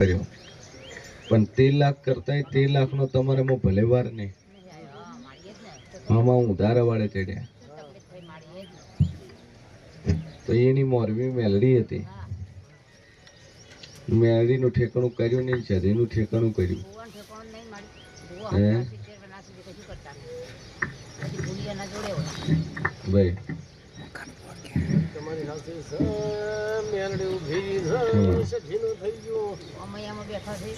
કર્યો પણ 13 લાખ કરતા 13 લાખ નો તમારે મો ભલે વાર નહીં મામા ઉધારા વાળે ચડ્યા તો એની મોરબી મેલડી હતી મેલડીનું ઠેકાણું કર્યું નહીં શરીરનું ઠેકાણું કર્યું હે ભાઈ તમારી સાથે મેલડી ઊભી સઠીનું થઈ ગયું અમાયામાં બેઠા છે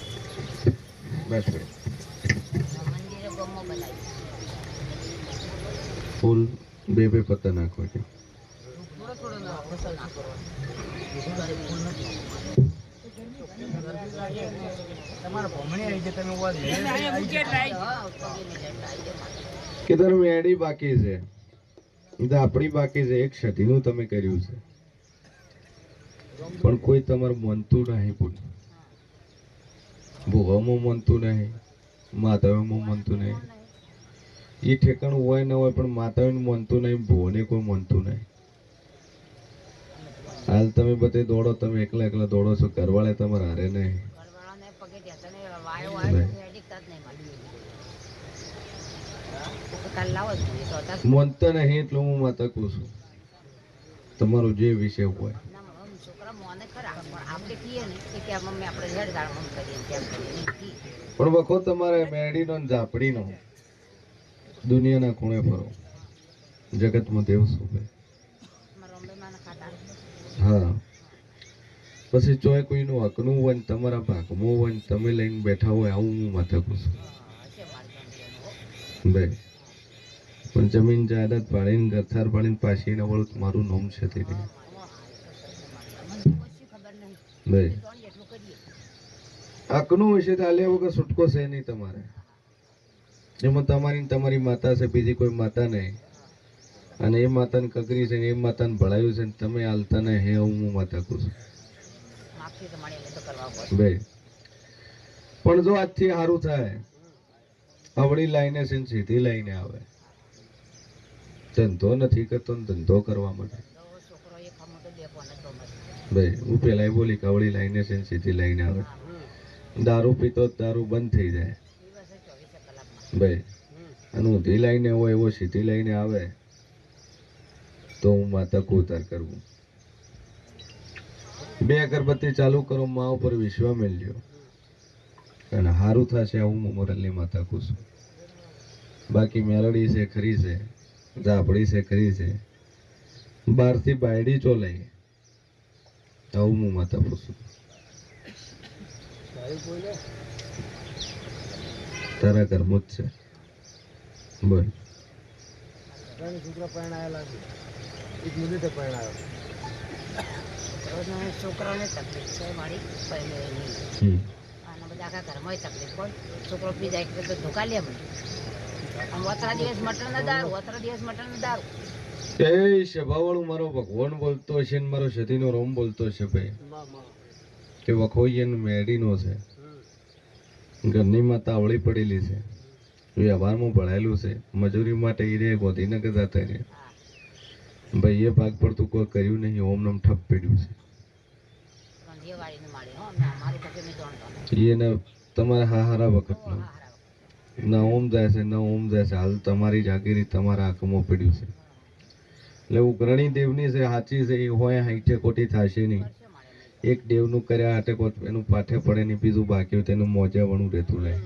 બેઠો મંદિરે ગમો બનાવી ફૂલ બે પત્તા નાખો છો થોડો થોડો નાખો તમારો ભમણી આવી છે તમે વાત કે તારું મેડી બાકી છે આપણી બાકી છે એક સતીનું તમે કર્યું છે પણ કોઈ તમારું મનતું નહીં પૂરું ભોવામાં મનતું નહીં માતાઓમાં મનતું નહીં એ ઠેકાણું હોય ન હોય પણ માતાઓને મનતું નહીં ભોને કોઈ મનતું નહીં હાલ તમે બધે દોડો તમે એકલા એકલા દોડો છો ઘરવાળે તમારે હારે નહીં મનતા નહીં એટલે હું માતા કહું છું તમારું જે વિષય હોય પણ વખો તમારે મેડીનો ઝાપડીનો દુનિયાના ખૂણે ફરો જગતમાં દેવ શું હા પછી ચોય કોઈનું હકનું હોય ને તમારા ભાગમાં હોય ને તમે લઈને બેઠા હોય આવું હું માથા કહું છું ભાઈ પણ જમીન જાયદાદ પાડીને ગરથાર પાડીને પાછી ને વળું મારું નામ છે તે ભાઈ હકનું હશે તો આલ્યા વગર છૂટકો છે નહીં તમારે એમાં તમારી માતા છે બીજી કોઈ માતા નહીં અને એ માતાને કકરી છે એ માતાને ભળાયું છે ને તમે હાલતા ને હે હું માતા કહું છું ભાઈ પણ જો આજથી સારું થાય અવળી લાઈને છે ને સીધી લાઈને આવે ધંધો નથી કરતો ને ધંધો કરવા માટે ભાઈ હું પેલા બોલી કે અવળી લાઈને છે ને સીધી લાઈને આવે દારૂ પીતો દારૂ બંધ થઈ જાય ભાઈ અને ઊંધી લાઈને હોય એવો સીધી લઈને આવે તો હું માતા કુતાર કરવું બે અગરબત્તી ચાલુ કરો મા ઉપર વિશ્વા મેળ્યો અને સારું થશે આવું હું મોરલની માતા કહું છું બાકી મેલડી છે ખરી છે ઝાપડી છે ખરી છે બહારથી બાયડી ચોલાઈ આવું હું માતા પૂછું તારા ઘરમાં જ છે બોલ છોકરાને તકલીફ છે મારી બધા આખા ઘરમાં તકલીફ પણ છોકરો પી જાય તો ધોકા લે મને વતરા દિવસ મટન દારૂ એ સભાવાળું મારો ભગવાન બોલતો છે ને મારો સતીનો રોમ બોલતો છે ભાઈ કે વખોઈ મેડીનો છે ઘરની માતા અવળી પડેલી છે વ્યવહારમાં ભણાયેલું છે મજૂરી માટે એ રે ગોધીનગર જતા રે ભાઈ એ ભાગ પર તું કોઈ કર્યું નહીં ઓમ નામ ઠપ પડ્યું છે એને તમારે હારા વખતનો ના ઓમ જાય છે ના ઓમ જાય છે હાલ તમારી જાગીરી તમારા આંખમાં પડ્યું છે એટલે ઉગ્રણી દેવની છે સાચી છે એ હોય હાઈઠે ખોટી થશે નહીં એક દેવનું કર્યા હાટે એનું પાઠે પડે નહીં બીજું બાકી હોય તેનું મોજા વણું રહેતું રહે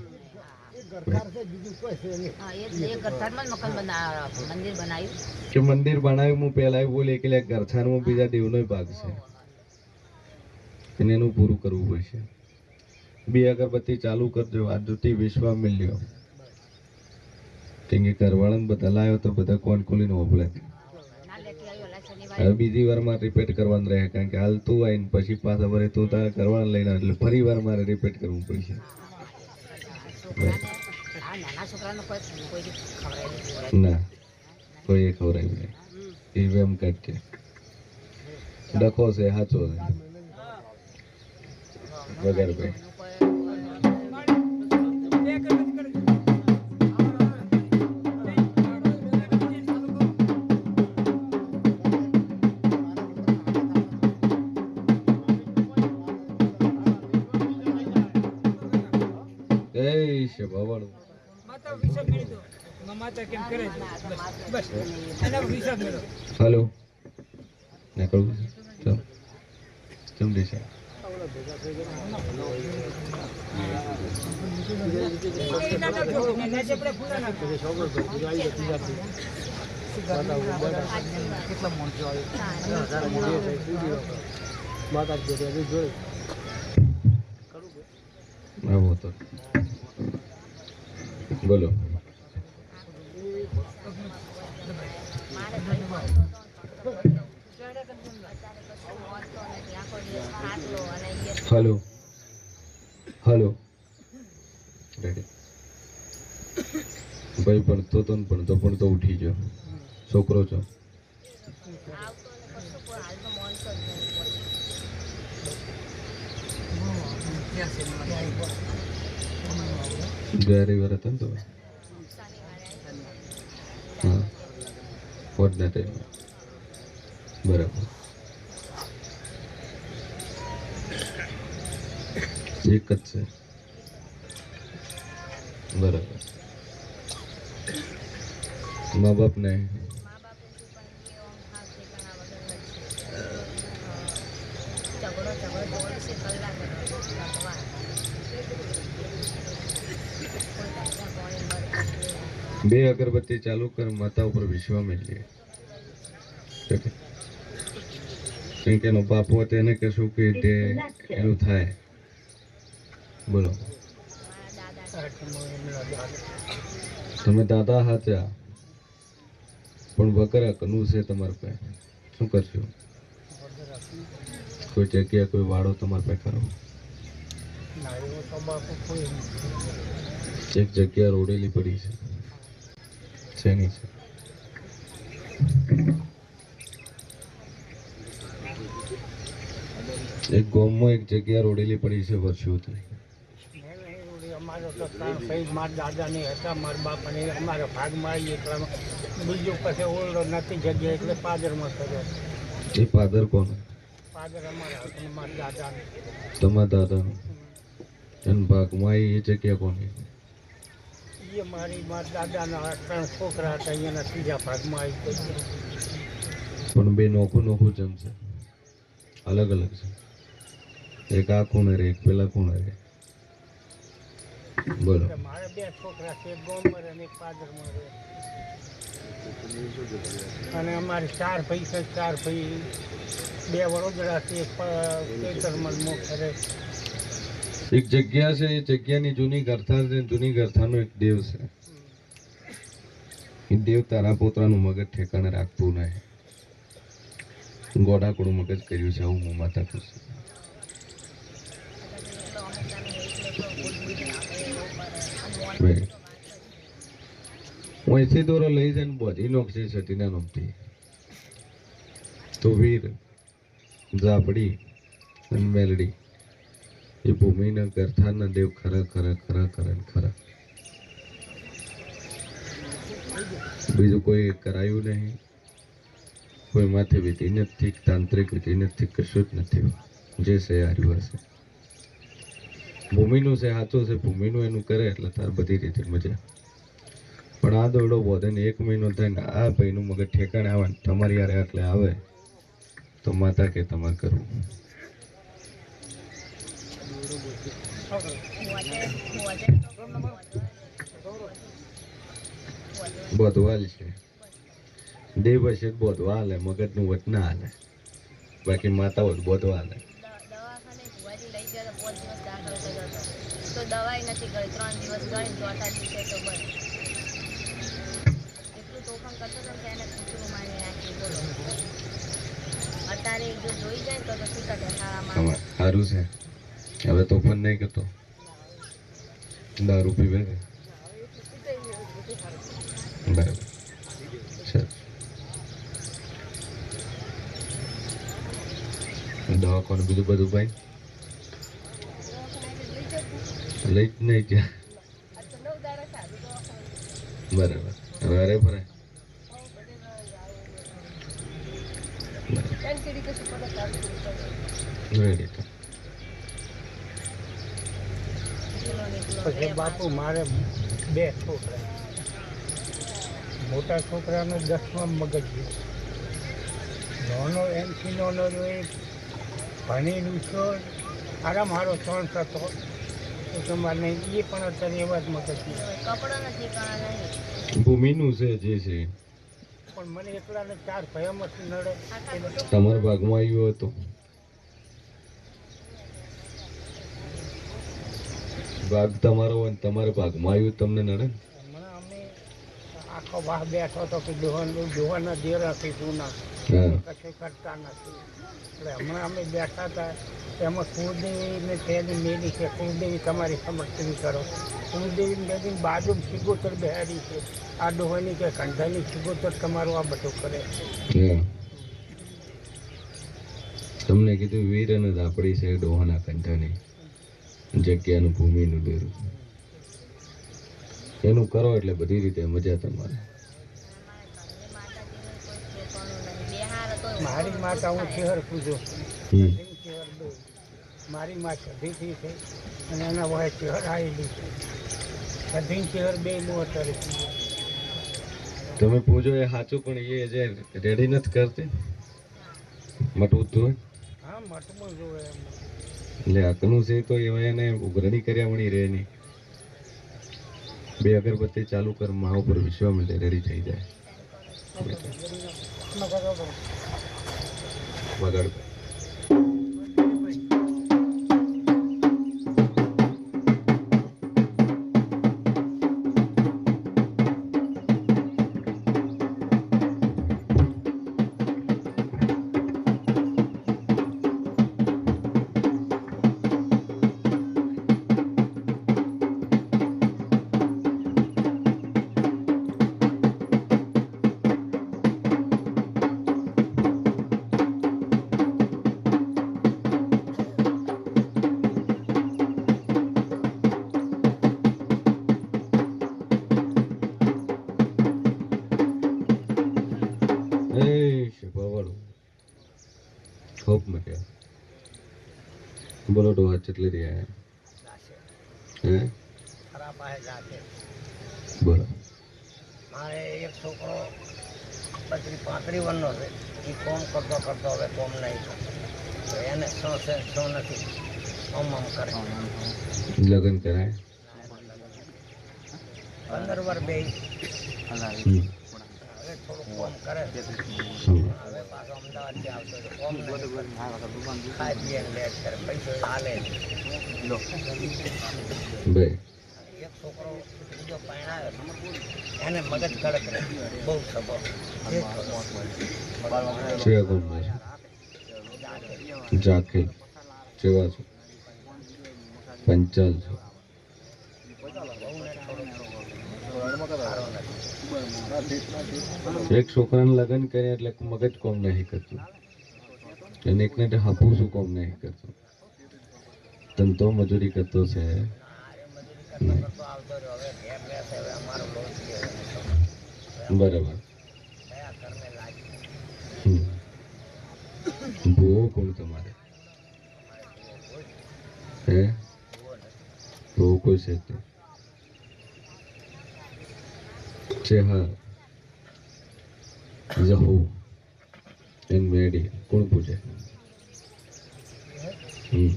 કે મંદિર બનાવ્યું હું પેલા બોલી કે ગરછાનમાં બીજા દેવનો ભાગ છે એને એનું પૂરું કરવું પડશે બે અગરબત્તી ચાલુ કરજો આજથી વિશ્વા મિલ્યો કેમ કે ઘરવાળાને બધા લાવ્યો તો બધા કોણ ખોલીને ઓભળે હવે બીજી વાર મારે રિપીટ કરવાનું રહે કારણ કે હાલ તું આવીને પછી પાછા વરે તું તારા ઘરવાળા લઈને એટલે ફરી વાર મારે રિપીટ કરવું પડશે ના કોઈ ખવડાવ્યું નહીં એમ કાઢ ડખો છે સાચો છે વગર ભાઈ જય શભાવાળું હાલો નીકળવું છે ચાલ કેમ દેશે આવો તો બોલો હાલો હાલો રેડી ભાઈ ભણતો તો ને ભણતો ઉઠી ગયો છોકરો છો ગયા રવિવાર હતા ને તમે હા વોટના ટાઈમે બરાબર એક જ છે બરાબર મા બાપ ને બે અગરબત્તી ચાલુ કર માતા ઉપર વિશ્વા મેળવીએ કેમ કે એનો બાપ હોય તેને કહેશું કે તે એનું થાય બોલો તમે દાદા હાચ્યા પણ વકરા કનું છે તમારે પાસે શું કરશો કોઈ જગ્યા કોઈ વાળો તમારે પાસે કરો એક જગ્યા રોડેલી પડી છે શેની છે એક ગામમાં એક જગ્યા રોડેલી પડી છે વર્ષોથી અમારો તો સહીદ મારા દાદાની હતા મારા બાપાને અમારા ભાગમાં આવી એટલે બીજું પછી ઓરડો નથી જગ્યા એટલે પાદરમાં કર્યો એ પાદર કોણ પાદર અમારા હતા મારા દાદાને તમારા દાદાનું એના ભાગમાં આવી એ જગ્યા કોની એ મારા દાદાના 3 છોકરા હતા અહીંયાના ત્રીજા ભાગમાં આવી ગઈ પણ બે નોખું જમશે અલગ અલગ છે એક આ ખૂણે રે એક પેલા ખૂણે રે બોલો મારે 2 છોકરા છે એક ગોમર અને એક પાદરમાં રહે અને અમારે 4 ભાઈ છે 4 ભાઈ 2 વડોદરા છે એક કેતરમલ મોખરે એક જગ્યા છે એ જગ્યાની જૂની ગરથા છે જૂની ગરથાનો એક દેવ છે એ દેવ તારા પોતાનું મગજ ઠેકાણે રાખતું નહીં ગોડાકોડું મગજ કર્યું છે આવું હું માતા ખુશ અહીંથી દોરો લઈ જાય ને બધી નોકશે સતીના નમતી તો વીર ઝાપડી અને મેલડી એ ભૂમિના ગરથાના દેવ ખરા બીજું કોઈ કરાયું નહીં કોઈ માથે વિધિ નથી તાંત્રિક વિધિ નથી કશું જ નથી જે છે હાર્યું હશે ભૂમિનું છે સાચું છે ભૂમિનું એનું કરે એટલે તાર બધી રીતે મજા પણ આ દોડો બોધે ને 1 મહિનો થાય ને આ ભાઈનું મગજ ઠેકાણે આવે ને તમારી યારે એટલે આવે તો માતા કે તમારે કરવું બોધવાલ છે દેવ હશે બોધવા હાલે મગજનું વટ ના હાલે બાકી માતાઓ જ બોધવા હાલે તો દવાઈ નથી કરી 3 દિવસ ગઈ ચોથા દિવસે તો બસ એટલું તોફાન કરતો હતો કે એને પૂછડું મારી નાખી બોલો અત્યારે જો જોઈ જાય તો શું કરે શાળામાં સારું છે હવે તોફાન નહીં કરતો દારૂ પીવે છે બરાબર દવાખાનું બીજું બધું ભાઈ લઈ જ નહીં ત્યાં બરાબર હવે અરે ફરે રેડી તો પછી બાપુ મારે 2 છોકરા, મોટા છોકરાનો 10માં મગજ ગયો, નાનો એમથી નાનો એ ભણી લૂછો અરે મારો 3 હતો તો તમારે નહીં એ પણ અત્યારે એવા જ મગજ ગયો. કપડાં નથી કાણા નહીં. ભૂમિનું છે જે છે પણ મને એકલાને 4 ભયામાંથી નડે એટલે તમારા ભાગમાં આવ્યું હતું. ભાગ તમારો હોય ને તમારા ભાગમાં આવ્યું તમને નડે ને? હમણાં અમે આખો વાહ બેઠો હતો કે દોહાના દેર હતી જૂના હા કશું કરતા નથી એટલે હમણાં અમે બેઠા હતા એમાં કુળદેવીને તેની મેલી છે, કુળદેવી તમારી સમર્થન કરો, કુળદેવી મેલીની બાજુ સિગોતર બહેરી છે, આ ડોહાની કે કંઠાની સિગોતર તમારું આ બધું કરે. હા. તમને કીધું વીર અને ઝાપડી છે ડોહાના કંઠાની જગ્યાનું ભૂમિનું ડેરું એનું કરો એટલે બધી રીતે મજા તમારે. મારી માતા હું ચેહર પૂજો હમ. ચેહર બે મારી માં સધીથી છે અને એના વહે ચેહર આવેલી છે, સધી ચેહર બે નું અત્યારે પૂજો. તમે પૂજો એ સાચું પણ એ જે રેડી નથી કરતી મટવું હોય હા મઠમાં જોવે એમ એટલે હકનું છે તો એમાં એને ઉઘરણી કર્યા વણી રહે નહીં. 2 અગરબત્તી ચાલુ કર મહા ઉપર વિશ્વામિત્ર રેડી થઈ જાય. વગાડ. खूब मजा. बोलो डोहा चटले રહ્યા હે ખરાબ आहे જાતે. બોલો. મારે એક છોકરો 35 વર્ષનો છે, એ કોમ કરતો કરતો હવે કોમ નહીં કરતો તો એને શું નથી આમ કરે. લગ્ન કરાય 15 વર્ષ બે હમ. હવે થોડું કોમ કરે, હમ. હવે પાછો અમદાવાદથી આવતો તો કોમ ખાઈ પીએ ને લે કરે પૈસો હાલે. ભાઈ એક છોકરો બીજો પરણાયો એને મગજ કડક રહે, બહુ સ્વભાવ છે કોણ જાખેલ જેવા છો પંચાલ છો. એક છોકરાને લગ્ન કરે એટલે મગજ કોમ નહીં કરતું અને એકને તો હાપું શું કોમ નહીં કરતું. ધંધો મજૂરી કરતો છે નહીં. આવતો રહ્યો હવે ઘેર બેસે હવે અમારો લોન બરાબર. કયા કરને લાગી હમ. ભૂવો કોણ તમારે હે? ભૂવો કોઈ છે તે છે હા જહુ એન મેડી કોણ પૂછે? હમ.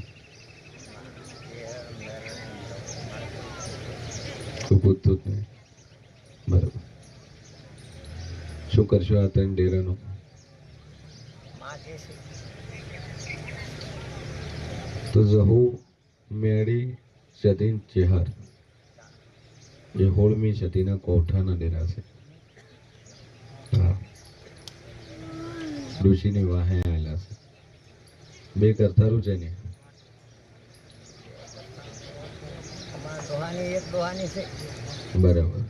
કોઈ પૂછતું જ નહીં. બરાબર. શું કરશો આ 3 ડેરાનું? માં જે છે તો જહુ મેડી સદીન ચેહર એ 16મી સદીના કોઠાના ડેરા છે. હા ઋષિની વાહે આવેલા છે. 2 કરતારું છે ને અમારા દોહાની એક દોહાની છે બરાબર.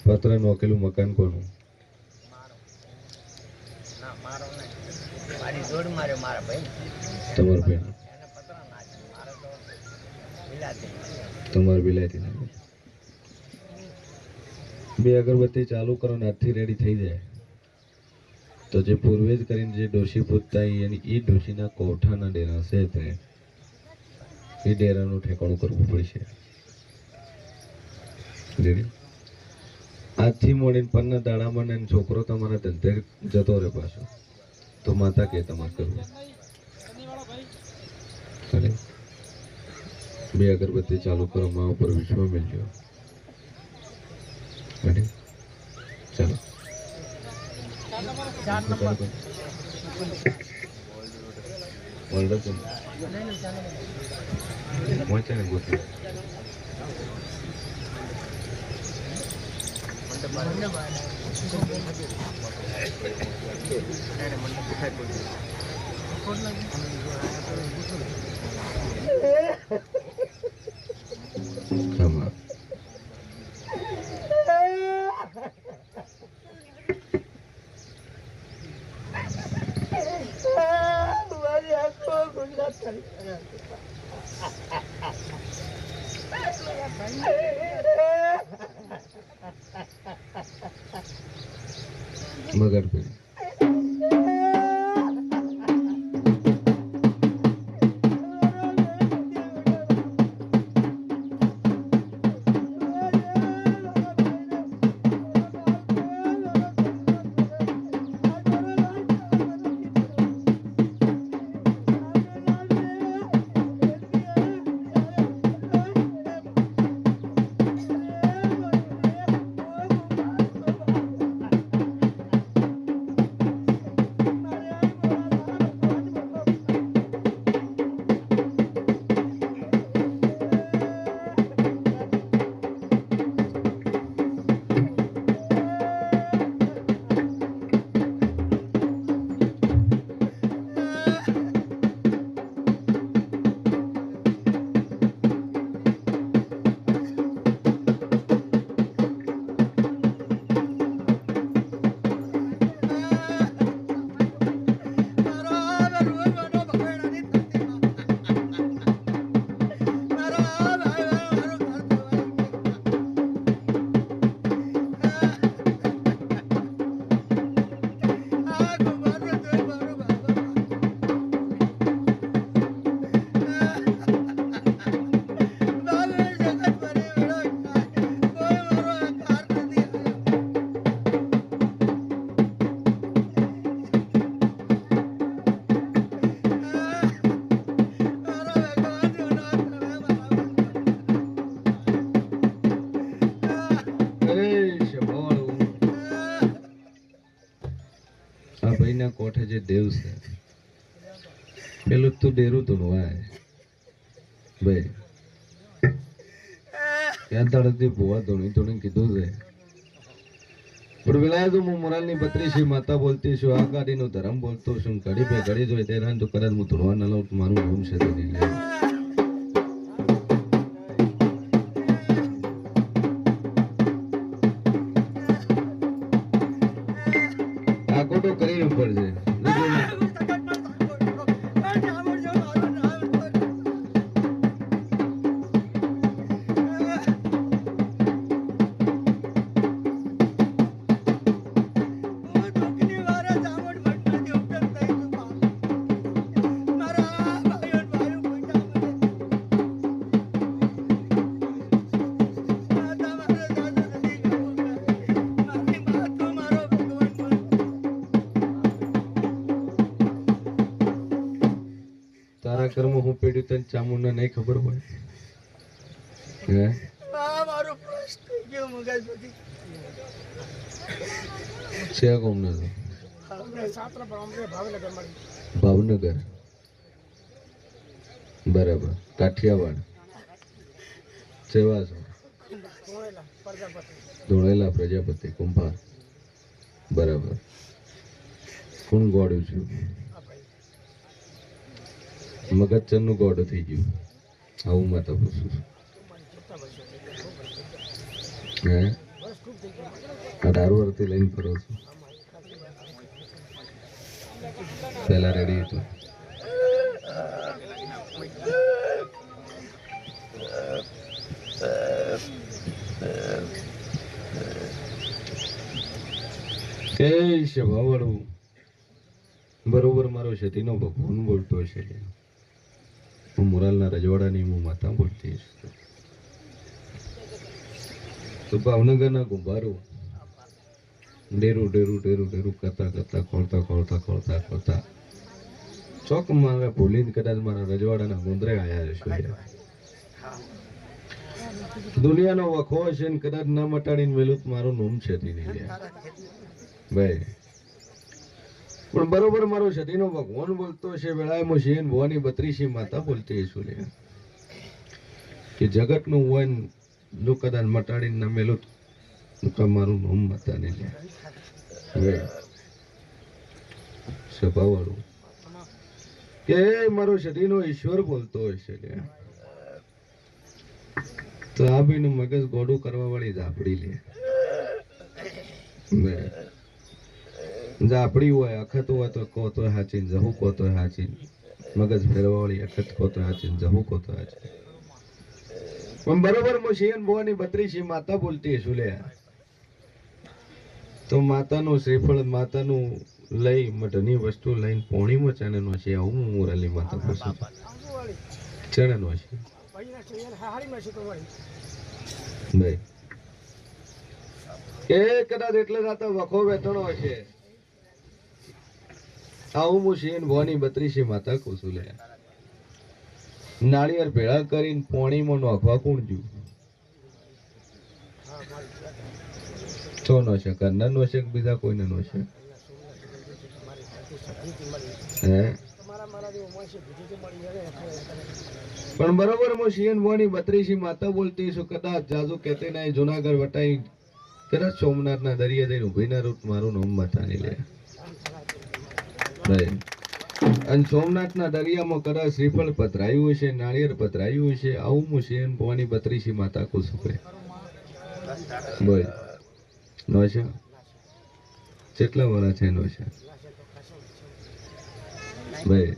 પત્ર નોકેલું મકાન કોનું? મારો ના મારો નહીં, મારી જોડ માર્યો મારા ભાઈ તમાર બેન એને પતરા નાખ્યો, મારે તો વિલાતી. તમાર બિલાતી ના 2 અગરબત્તી ચાલુ કરો ને આજથી રેડી થઈ જાય તો જે પૂર્વે જ કરીને જે ડોશી પૂજતા એની એ ડોશીના કોઠાના ડેરા છે તે એ ડેરાનું ઠેકાણું કરવું પડશે. રેડી આજથી મોડીને પન્ના દાડામાં ને છોકરો તમારા ધંધે જતો રહે પાછો તો માતા કે તમારે કરવું ચાલે બે અગરબત્તી ચાલુ કરો મા ઉપર વિશ્વ મેળજો રેડી ચાલો પહોંચે ને ગોઠવી આમાં મગર પે કોઠે જે દેવ છે પેલું તું ડેરું તું વાય ભાઈ ત્યાં તળતી ભુવા ધોણી ધોણી કીધું છે પણ પેલા તો હું મોરાલની બત્રીસી માતા બોલતી છું આ ગાડીનો ધર્મ બોલતો છું ઘડી બે ઘડી જોઈ તેરાન તો કદાચ હું ધોવા ના લઉં મારું નામ છે તે નહીં લે આકોટો કરીને ઉપર છે તારા કર્મ હું પેડ્યું તને ચામુંડા નહીં ખબર પડે હે છે કોમ ને ભાવનગર બરાબર કાઠિયાવાડ સેવા છો ધોળેલા પ્રજાપતિ કુંભાર બરાબર કોણ ગોળ્યું છું મગજચરનું ગોડો થઈ ગયું આવું માતા પૂછું હે 18 વર્ષથી લઈને ફરો છું પહેલા રેડી હતું એ સ્વભાવવાળું બરોબર મારો છતીનો ભગવાન બોલતો હશે હું મોરાલના રજવાડાની હું માતા બોલતી તો ભાવનગરના કુંભારો ડેરું ડેરું ડેરું ડેરું કરતા કરતા ખોલતા ખોલતા ખોલતા ખોલતા ચોક મારા ભૂલીને કદાચ મારા રજવાડાના ગુંદરે આયા હશો યાર. દુનિયાનો વખો હશે ને કદાચ ના મટાડીને મેલું તો મારું નોમ છે તી નહીં યાર. ભાઈ પણ બરોબર મારો સતીનો ભગવાન બોલતો છે વેળાએ મોશીન ભવાની 32 માતા બોલતી હશું લે કે જગતનું વન જો કદાચ મટાડીને ના મેલું તો મારું નોમ માતા નહીં લે. ભાઈ સભાવાળું કે મારો સતીનો ઈશ્વર બોલતો હશે લે તો આ બીનું મગજ ગોડું કરવા વાળી ઝાપડી લે. ઝાપડી હોય અખત હોય તો કહો તો હાચી જહુ કહો તો હાચી મગજ ફેરવા વાળી અખત કહો તો હાચી જહુ કહો તો હાચી. પણ બરોબર મોશિયન ભવાની 32 માતા બોલતી હશું લે તો માતાનું શ્રીફળ માતાનું લઈ મઢની વસ્તુ લઈને પોણીમાં ચાનેનો છે આવું મોરાલી માતા પૂછું ચાનેનો છે ભાઈ એ કદાચ એટલે રાતા વખો વેતણો હશે આવું હું શેન ભવાની 32 માતા કુસુ લે નાળિયેર ભેળા કરીને પોણીમાં નોખવા કોણ જુ છો નો છે કરના નો છે બીજા કોઈને નો છે હે પણ બરોબર હું શિયન ભવાની 32 માતા બોલતી છું કદાચ જાજુ કહેતે નહીં જુનાગઢ વટાઈ કદાચ સોમનાથના દરિયા જઈને ઉભી ના રૂટ મારું નામ માતા નહીં લે ભાઈ અને સોમનાથના દરિયામાં કદાચ શ્રીફળ પધરાયું હશે નાળિયેર પધરાયું હશે આવું હું શિયન ભવાની 32 માતા કુશું કે બોલ નો છે કેટલા વર્ષ છે નો છે ભાઈ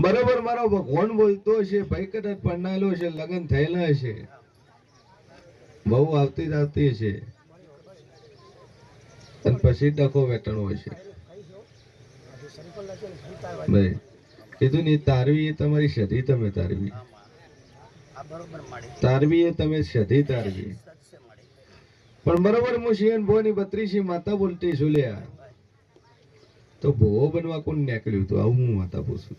બરોબર મારો ભગવાન બોલતો હશે ભાઈ કદાચ પરણાયેલો છે લગ્ન થયેલા હશે બહુ આવતી આવતી હશે અને પછી ડખો વેટણો હશે ભાઈ કીધું ને તારવી એ તમારી સધી તમે તારવી તારવી એ તમે સધી તારવી પણ બરોબર હું શિયન ભવાની 32 માતા બોલતી છું લ્યા તો ભોવો બનવા કોણ નીકળ્યું તો આવું હું માતા પૂછું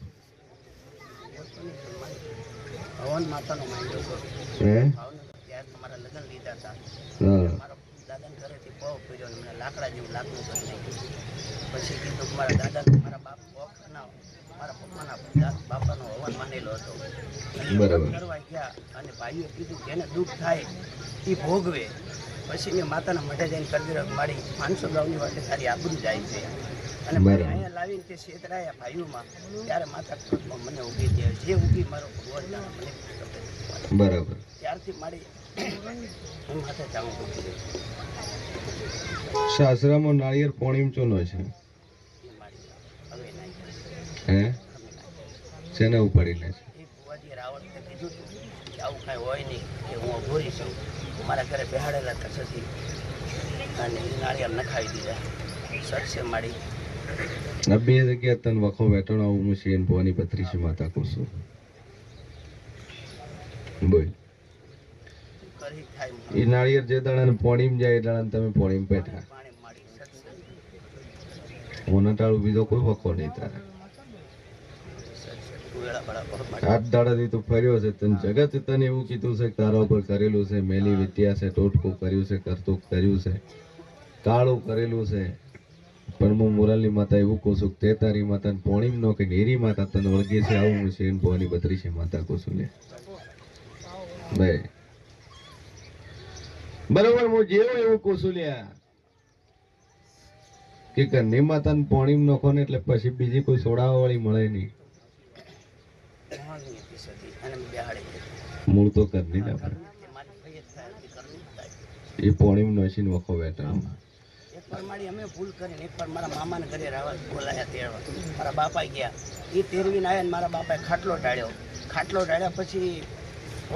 ભવન માતાનો માંગ્યો હતો હે ત્યારે તમારા લગ્ન લીધા હતા હા મારા દાદાને ઘરેથી પગ પીડ્યો ને મને લાકડા જેવું લાગતું કરી નાખ્યું પછી કીધું કે મારા દાદા મારા બાપના મારા પપ્પાના બાપાનો હવન માનેલો હતો બરાબર કરવા ગયા અને ભાઈઓએ કીધું કે એને દુઃખ થાય એ ભોગવે પછી મેં માતાના મઢે જઈને કરદી મારી 500 ગાઉની વાટે તારી આબરૂ જાય છે અને બરાબર. અહીંયા લાવીને તે છેતરાયા ભાઈઓમાં ત્યારે માતા ક્રોધમાં મને ઉગી દે જે ઉગી મારો ભગવાન જાણે મને ખબર. બરાબર ત્યારથી મારી હું માથે ચાવું ઉગી ગઈ સાસરામાં નાળિયેર પોણીમ ચોનો છે એ મારી હવે નહીં હે શેને ઉપાડીને છે એ ભુવાજીએ રાવણને કીધું હતું કે આવું કાંઈ હોય નહીં કે હું અઘોરી છું મારા ઘરે બેહાડેલા તસથી અને એ નાળિયેર નખાવી દીધા સટસે મારી આ બે જગ્યા તન વખો વેટણો આવું હું શિયન ભવાની 32 માતા કુશું બોલ કરી થાય એ નાળિયેર જે દાડાને પોણીમ જાય એ દાડાને તમે પોણીમ બેઠા પાણી મારી સટસે ઓના ટાળું બીજો કોઈ વખો નહીં તારે સટસે વેળા બળા બહુ મારી 8 દાડાથી તું ફર્યો છે તને જગત તને એવું કીધું છે કે તારા ઉપર કરેલું છે મેલી વિદ્યા છે ટોટકું કર્યું છે કરતું કર્યું છે કાળું કરેલું છે પણ હું મોરાલી માતા એવું કહું છું કે તે તારી માતાને પોણીમ નો કે નેરી માતા તને વળગે છે આવું હું શેન ભવાની 32 માતા કહું છું લે ભાઈ બરોબર હું જેવું એવું કહું છું લ્યા કે ઘરની માતાને પોણીમ નોખો ને એટલે પછી બીજી કોઈ સોડાવા વાળી મળે નહીં મહાની હતી સતી અને મેં બેહાડી દીધી મૂળ તો ઘરની જ આપણે મારી ફૈયત થાય હતી કરવી જ થાય એ પોણીમ નોશીને વખો વેટાણો એકવાર મારી અમે ભૂલ કરીને એકવાર મારા મામાને ઘરે રહેવા બોલાયા તેડવા મારા બાપા ગયા એ તેરવીને આવ્યા ને મારા બાપાએ ખાટલો ઢાળ્યા પછી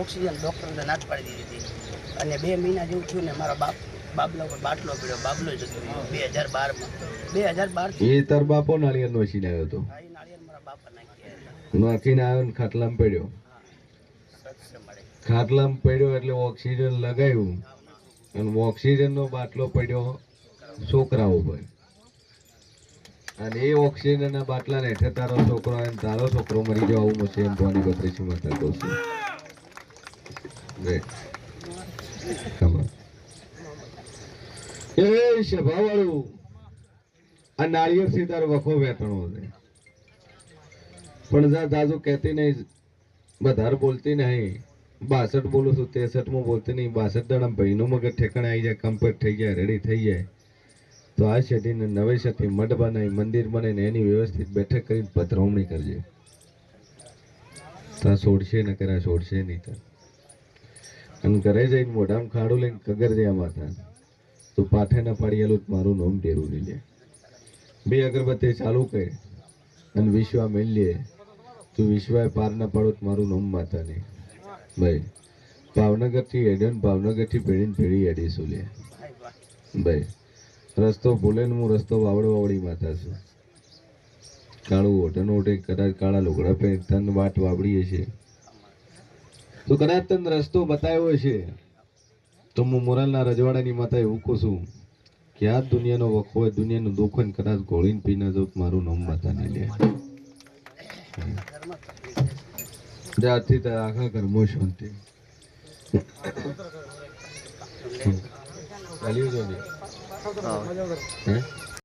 ઓક્સિજન ડૉક્ટરને નાચ પાડી દીધી હતી અને 2 મહિના જેવું થયું ને મારા બાબલા ઉપર બાટલો પીડ્યો બાબલો જતો રહ્યો 2012 એ તાર બાપો નાળિયેર નોશીને આવ્યો હતો આ નાળિયેર મારા બાપા નાખ્યા નાખીને આવ્યો ને ખાટલામાં પડ્યો સત્સંગ મળે. ખાટલામાં પડ્યો એટલે ઓક્સિજન લગાવ્યું અને ઓક્સિજનનો બાટલો પડ્યો છોકરા ઉપર અને એ ઓક્સિજનના બાટલાને હેઠે તારો છોકરો આવે ને તારો છોકરો મરી જાવ આવું મશે એમ ભવાની બત્રીસી માતા કહું છું. ખબર એ સભાવાળું આ નાળિયેરથી તારો વખો વેતણો છે પણ જા દાદુ કહેતી નહીં વધારે બોલતી નહીં 62 બોલું છું 63 બોલતી નહીં 62 દાડા ભાઈનું મગજ ઠેકાણે આવી જાય કમ્પ્લીટ થઈ જાય રેડી થઈ જાય તો આ શેઠીને નવેસરથી મઠ બનાવી મંદિર બનાવીને એની વ્યવસ્થિત બેઠક કરીને પધરામણી કરજે તા છોડશે ન કર્યા છોડશે નહીં તા અને ઘરે જઈને મોઢામાં ખાડું લઈને કગર દે માતા તો પાઠે ના પાડેલું મારું નામ ટેરું નહીં લે 2 અગરબત્તી ચાલુ કર અને વિશ્વા મેળ લે તું વિશ્વાએ પાર ના પાડો તો મારું નામ માતા નહીં ભાઈ ભાવનગરથી હેડ્યો ને ભાવનગરથી પેઢીને પેઢી હેડીશું લે ભાઈ રસ્તો ભૂલે ને હું રસ્તો વાવડી માતા છું કાળું ઓઢન ઓઢે કદાચ કાળા લુગડા પહેરી તન વાટ વાવડીએ છે તો કદાચ તને રસ્તો બતાવ્યો છે તો હું મોરાલના રજવાડાની માતા એવું કહું છું કે આ દુનિયાનો વખો હોય દુનિયાનું દુઃખ હોય ને કદાચ ગોળીને પી ના જાઉં મારું નામ માતા નહીં લે જ્યારથી તારા આખા ઘરમાં શાંતિ ચાલ્યું જો ને હે